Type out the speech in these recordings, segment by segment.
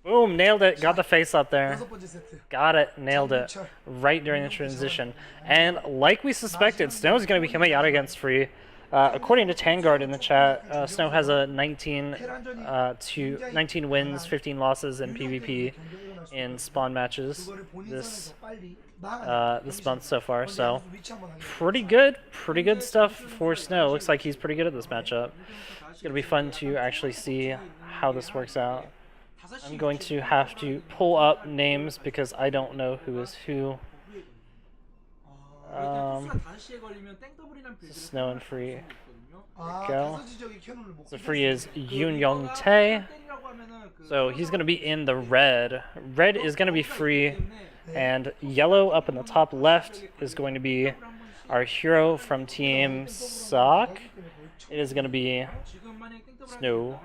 Boom, nailed it. Got the face up there. 여섯 번째 세트. Got it, nailed it. Right during the transition. And like we suspected, Snow is going to be coming out against Free. According to Tangard in the chat, Snow has a 19 wins, 15 losses in PvP in spawn matches this month so far. So pretty good stuff for Snow. Looks like he's pretty good at this matchup. It's going to be fun to actually see how this works out. I'm going to have to pull up names because I don't know who is who. Snow and Free. There we go. So Free is Yoon Young Tae. So he's going to be in the red. Red is going to be Free. And yellow up in the top left is going to be our hero from Team sSak. It is going to be Snow.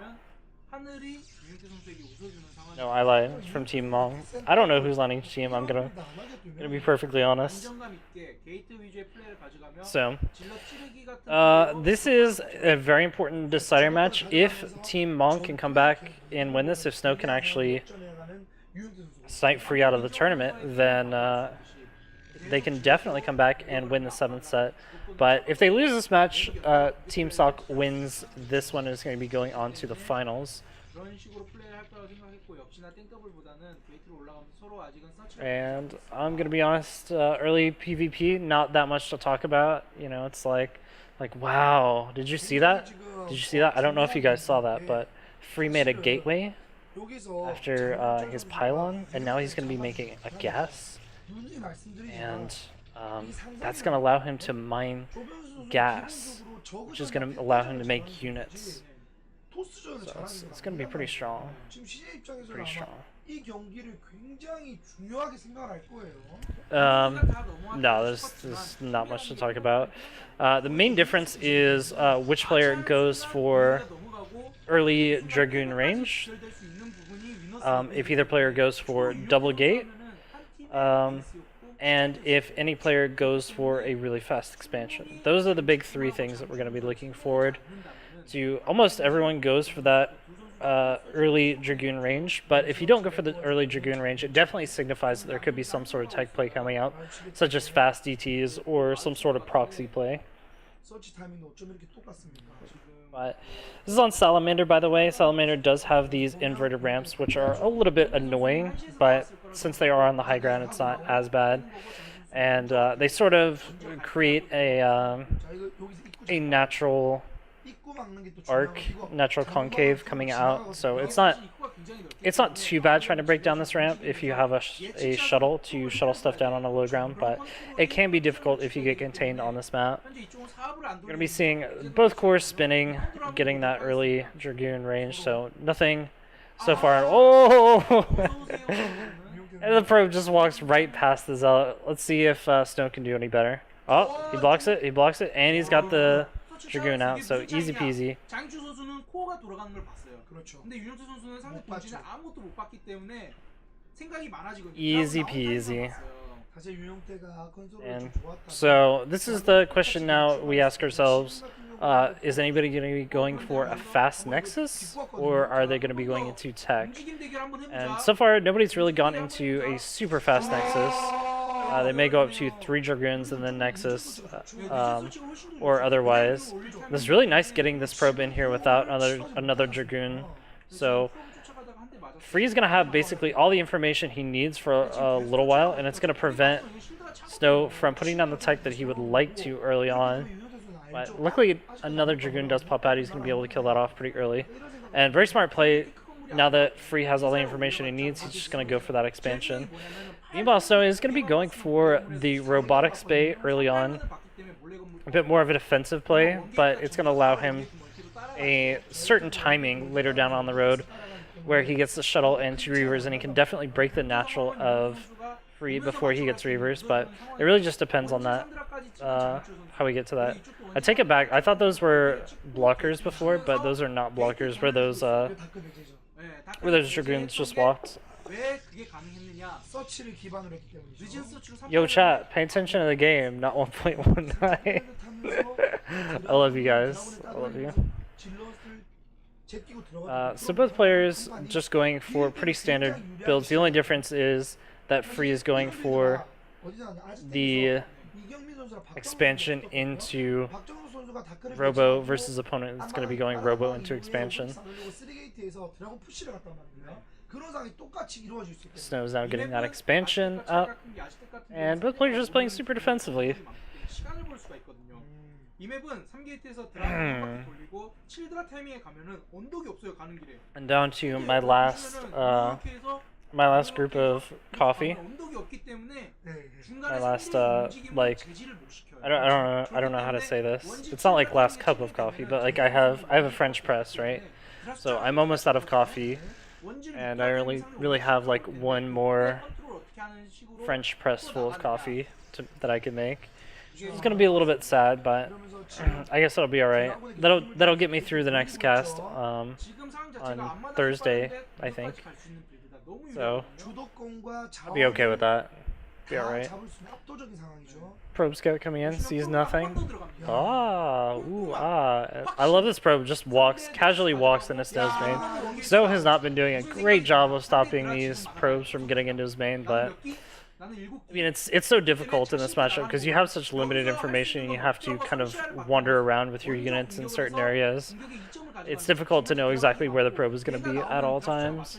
No, I lied. It's from Team Mong. I don't know who's on each team. I'm gonna be perfectly honest. So, this is a very important decider match. If Team Mong can come back and win this, if Snow can actually sight Free out of the tournament, then they can definitely come back and win the 7th set. But if they lose this match, Team sSak wins this one and is going to be going on to the finals. And I'm gonna be honest, early PvP, not that much to talk about. You know, it's like wow, did you see that? Did you see that? I don't know if you guys saw that, but Free made a gateway after his pylon, and now he's gonna be making a gas, and that's gonna allow him to mine gas, which is gonna allow him to make units. So it's going to be pretty strong. Pretty strong. No, there's not much to talk about. The main difference is which player goes for early Dragoon range. If either player goes for double gate, and if any player goes for a really fast expansion. Those are the big three things that we're going to be looking forward to. Almost everyone goes for that early Dragoon range, but if you don't go for the early Dragoon range, it definitely signifies that there could be some sort of tech play coming out, such as fast DTs or some sort of proxy play. But this is on Salamander, by the way. Salamander does have these inverted ramps, which are a little bit annoying, but since they are on the high ground, it's not as bad. And they sort of create a natural arc, natural concave coming out, so it's not too bad trying to break down this ramp if you have a shuttle to shuttle stuff down on the low ground, but it can be difficult if you get contained on this map. You're going to be seeing both cores spinning, getting that early Dragoon range, so nothing so far. Oh! And the probe just walks right past the Zealot. Let's see if Snow can do any better. Oh, he blocks it, and he's got the Dragoon out, so easy peasy. Easy peasy. And so this is the question now we ask ourselves, is anybody going to be going for a fast Nexus, or are they going to be going into tech? And so far nobody's really gone into a super fast Nexus. They may go up to 3 Dragoons and then Nexus, or otherwise. This is really nice getting this probe in here without another Dragoon. So Free's going to have basically all the information he needs for a little while, and it's going to prevent Snow from putting down the tech that he would like to early on. But luckily another Dragoon does pop out. He's going to be able to kill that off pretty early. And very smart play. Now that Free has all the information he needs, he's just going to go for that expansion. Meanwhile, Snow is going to be going for the robotics bay early on. A bit more of a defensive play, but it's going to allow him a certain timing later down on the road where he gets the shuttle and 2 Reavers, and he can definitely break the natural of Free before he gets Reavers, but it really just depends on that, how we get to that. I take it back. I thought those were blockers before, but those are not blockers, where those Dragoons just walked. Yo chat, pay attention to the game, not 1.19. I love you guys. I love you. So both players just going for pretty standard builds. The only difference is that Free is going for the expansion into Robo versus opponent that's going to be going Robo into expansion. Snow's now getting that expansion up, and both players just playing super defensively. And down to my last group of coffee. My last like I don't know how to say this. It's not like last cup of coffee, but like I have a French press, right? So I'm almost out of coffee, and I really have like one more French press full of coffee that I can make. It's gonna be a little bit sad, but I guess it'll be all right. That'll get me through the next cast on Thursday, I think. So I'll be okay with that. Be all right. Probe scout coming in, sees nothing. I love this probe. Just casually walks into Snow's main. Snow has not been doing a great job of stopping these probes from getting into his main, but I mean, it's so difficult in this matchup because you have such limited information and you have to kind of wander around with your units in certain areas. It's difficult to know exactly where the probe is going to be at all times.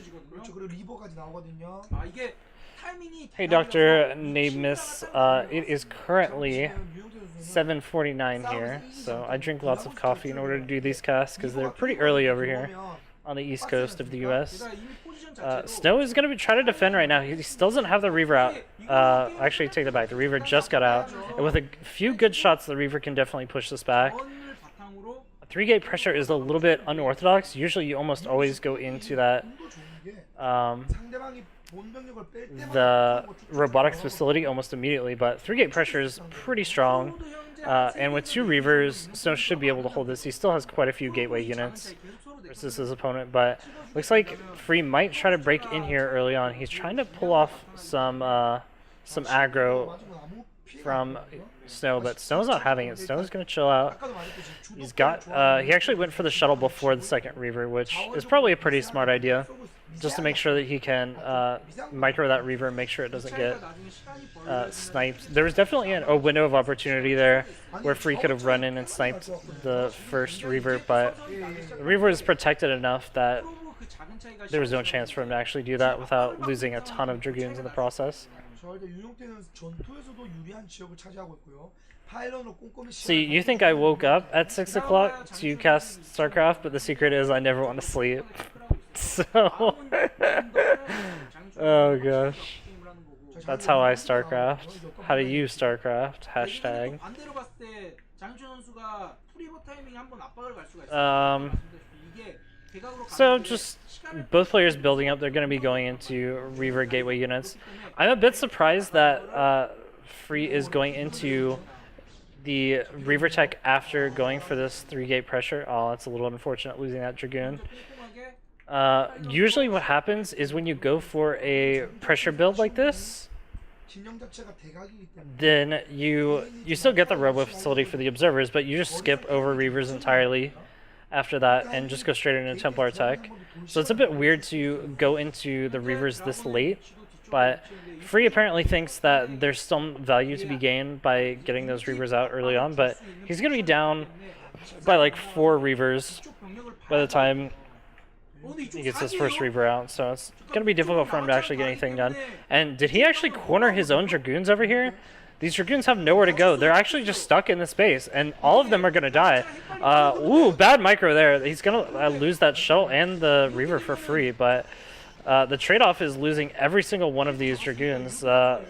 Hey Dr. Namus, it is currently 7:49 here, so I drink lots of coffee in order to do these casts because they're pretty early over here on the east coast of the US. Snow is going to try to defend right now. He still doesn't have the Reaver out. Actually, take that back. The Reaver just got out. And with a few good shots, the Reaver can definitely push this back. 3-gate pressure is a little bit unorthodox. Usually you almost always go into that the robotics facility almost immediately, but 3-gate pressure is pretty strong. And with 2 Reavers, Snow should be able to hold this. He still has quite a few gateway units versus his opponent, but looks like Free might try to break in here early on. He's trying to pull off some aggro from Snow, but Snow's not having it. Snow's going to chill out. He's got he actually went for the shuttle before the second Reaver, which is probably a pretty smart idea, just to make sure that he can micro that Reaver and make sure it doesn't get sniped. There was definitely a window of opportunity there where Free could have run in and sniped the first Reaver, but the Reaver is protected enough that there was no chance for him to actually do that without losing a ton of Dragoons in the process. See, you think I woke up at 6 o'clock to cast StarCraft, but the secret is I never want to sleep. So, oh gosh. That's how I StarCraft. How to use StarCraft. Hashtag. So just both players building up. They're going to be going into Reaver gateway units. I'm a bit surprised that Free is going into the Reaver tech after going for this 3-gate pressure. Oh, that's a little unfortunate losing that Dragoon. Usually what happens is when you go for a pressure build like this, then you still get the Robo facility for the observers, but you just skip over Reavers entirely after that and just go straight into Templar tech. So it's a bit weird to go into the Reavers this late, but Free apparently thinks that there's some value to be gained by getting those Reavers out early on, but he's going to be down by like 4 Reavers by the time he gets his first Reaver out, so it's going to be difficult for him to actually get anything done. And did he actually corner his own Dragoons over here? These Dragoons have nowhere to go. They're actually just stuck in the space, and all of them are going to die. Ooh, bad micro there. He's going to lose that shuttle and the Reaver for free, but the trade-off is losing every single one of these Dragoons. That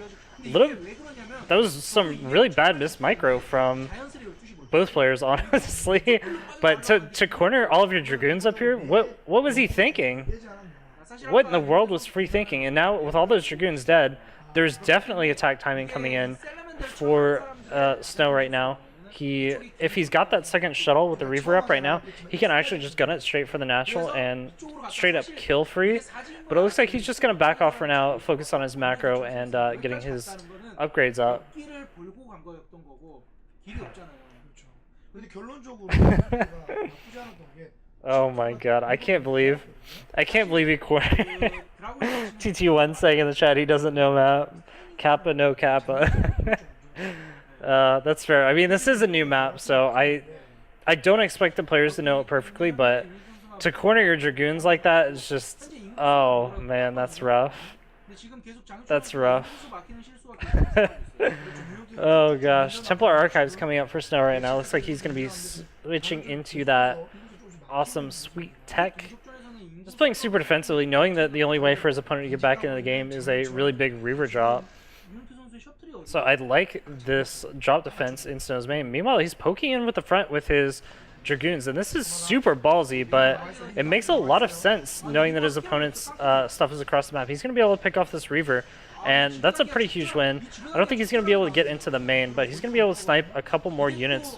was some really bad missed micro from both players, honestly. But to corner all of your Dragoons up here, what was he thinking? What in the world was Free thinking? And now with all those Dragoons dead, there's definitely attack timing coming in for Snow right now. If he's got that second shuttle with the Reaver up right now, he can actually just gun it straight for the natural and straight up kill Free. But it looks like he's just going to back off for now, focus on his macro and getting his upgrades up. Oh my god, I can't believe he cornered. TT1 saying in the chat he doesn't know map. Kappa, no Kappa. That's fair. I mean, this is a new map, so I don't expect the players to know it perfectly, but to corner your Dragoons like that is just, oh man, that's rough. That's rough. Oh gosh, Templar Archive's coming up for Snow right now. Looks like he's going to be switching into that awesome sweet tech. Just playing super defensively, knowing that the only way for his opponent to get back into the game is a really big Reaver drop. So I like this drop defense in Snow's main. Meanwhile, he's poking in with the front with his Dragoons, and this is super ballsy, but it makes a lot of sense knowing that his opponent's stuff is across the map. He's going to be able to pick off this Reaver, and that's a pretty huge win. I don't think he's going to be able to get into the main, but he's going to be able to snipe a couple more units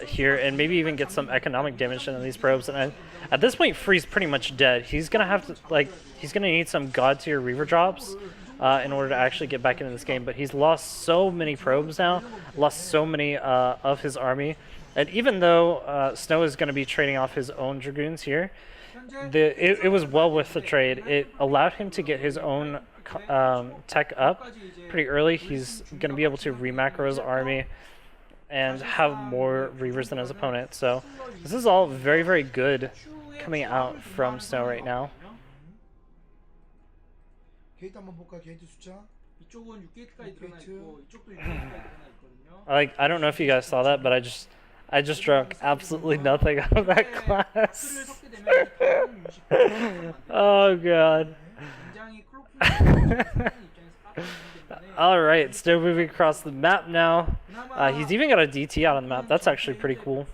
here and maybe even get some economic damage into these probes. And at this point, Free's pretty much dead. He's going to have to, like, he's going to need some god tier Reaver drops in order to actually get back into this game. But he's lost so many probes now, lost so many of his army. And even though Snow is going to be trading off his own Dragoons here, it was well worth the trade. It allowed him to get his own tech up pretty early. He's going to be able to remacro his army and have more Reavers than his opponent. So this is all very, very good coming out from Snow right now. I don't know if you guys saw that, but I just drank absolutely nothing out of that glass. Oh god. Alright, Snow moving across the map now. He's even got a DT out on the map. That's actually pretty cool.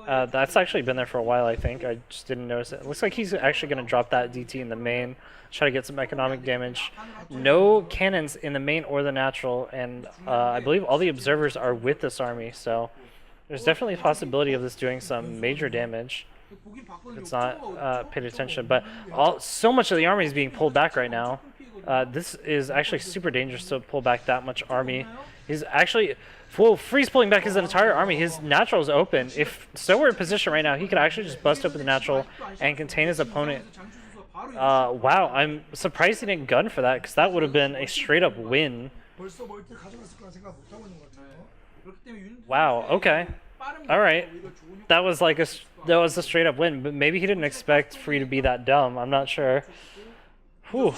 That's actually been there for a while, I think. I just didn't notice it. Looks like he's actually going to drop that DT in the main, try to get some economic damage. No cannons in the main or the natural, and I believe all the observers are with this army, so there's definitely a possibility of this doing some major damage if it's not paid attention. But so much of the army is being pulled back right now. This is actually super dangerous to pull back that much army. He's actually, Free's pulling back his entire army. His natural is open. If Snow were in position right now, he could actually just bust open the natural and contain his opponent. Wow, I'm surprised he didn't gun for that, because that would have been a straight up win. Wow, okay. Alright. That was like a straight up win, but maybe he didn't expect Free to be that dumb. I'm not sure. Whew.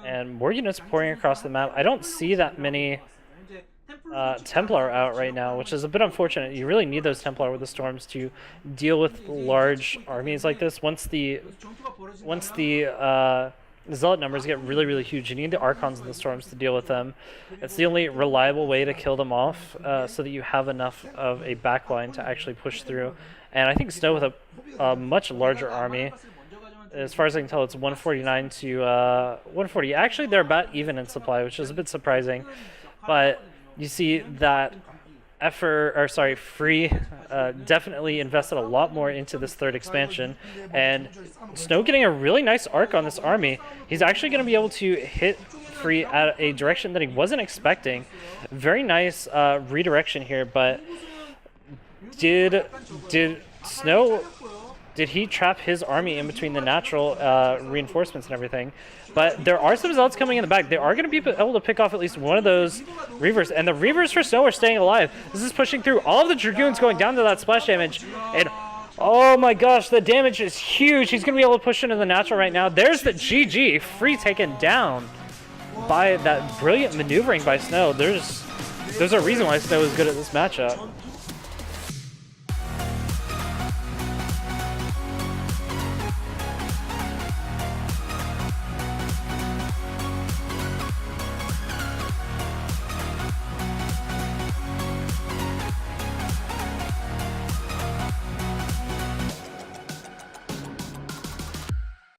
And more units pouring across the map. I don't see that many Templar out right now, which is a bit unfortunate. You really need those Templar with the storms to deal with large armies like this. Once the Zealot numbers get really, really huge, you need the Archons and the Storms to deal with them. It's the only reliable way to kill them off, so that you have enough of a backline to actually push through. And I think Snow with a much larger army, as far as I can tell, it's 149 to 140. Actually, they're about even in supply, which is a bit surprising. But you see that Free definitely invested a lot more into this third expansion, and Snow getting a really nice arc on this army. He's actually going to be able to hit Free at a direction that he wasn't expecting. Very nice redirection here, but did Snow, did he trap his army in between the natural reinforcements and everything? But there are some Zealots coming in the back. They are going to be able to pick off at least one of those Reavers. And the Reavers for Snow are staying alive. This is pushing through all of the Dragoons going down to that splash damage. And oh my gosh, the damage is huge. He's going to be able to push into the natural right now. There's the GG. Free taken down by that brilliant maneuvering by Snow. There's a reason why Snow is good at this matchup.